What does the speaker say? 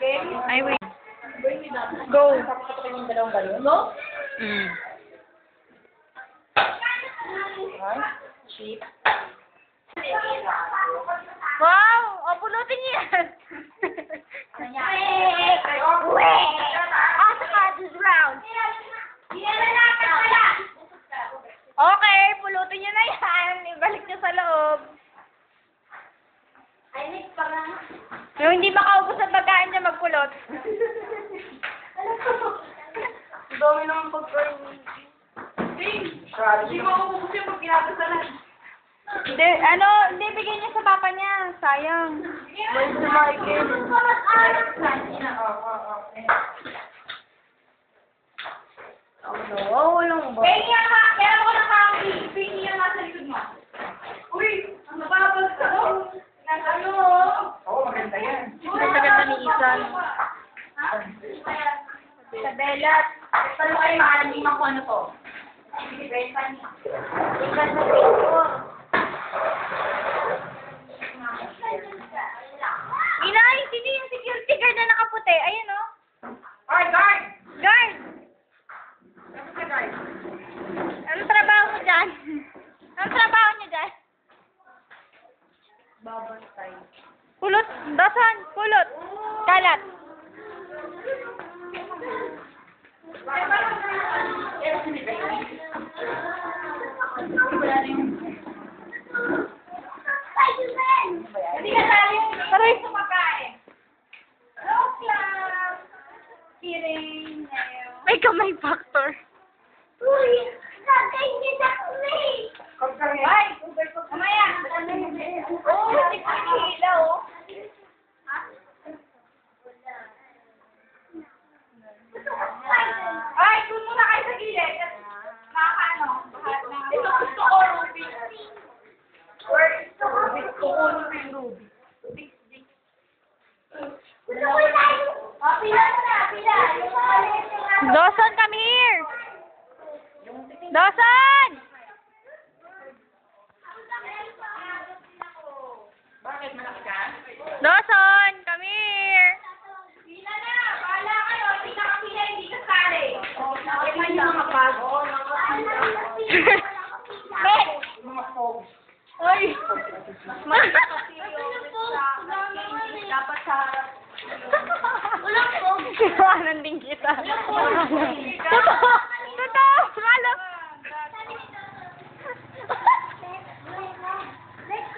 Ay, wait. Go. Yung dalawang balon, no? Mm. Cheap. Wow! O, pulutin niyo yan. This round. Okay, pulutin niyo na yan. Ibalik niyo sa loob. Yung hindi makaubos ang pagkain niya, magpulot. Ang dami naman pagkain. Hindi mo maubos yung pag pinagasalan. Hindi, hindi, bigyan niya sa papa niya. Sayang. May si Michael. Walang ba? Pengi ang mga, kaya ako ng kami. Pengi ang nasa likod mo. Uy, ang nababag ka doon. Nag-ano? Oo, maganda yan. Ang ganda ni Isan. Sa Belat. Paano kayo makalamin kung ano to? Ibenta niya. Ikan na picture. Inay, sino yung security guard na nakaputi? Ayun, oh. Ay, guard! Guard! Ano ka, guard? Anong trabaho mo dyan? Anong trabaho niyo dyan? Babantay. Pulot. Dasan. Pulot. Kalat. Hindi ka sali yung Aray. sa pagkain. Hello, class. Kiring. May kamay factor. Uy, sagay niya na kami. Ay, mamaya. Oo, hindi ko hila, oh. Ay, doon muna kayo sa gilid. Makakaano? Ito gusto ko, Ruby. Or gusto ko, Ruby, Ruby. Gusto ko tayo. Pila mo na, pila. Yung mga liit yung ano. Dawson, come here. Dawson! Bakit malaki ka? Dawson, come here. Pila na, bahala kayo. Hindi nakapila, hindi ka sali. Nakapila yung mga pag. Oo, nakapila. Meg! Mga pogs. Ay! Dapat sa harap. Walang po. Siwanan din kita. Totoo! Totoo! Malo! Next,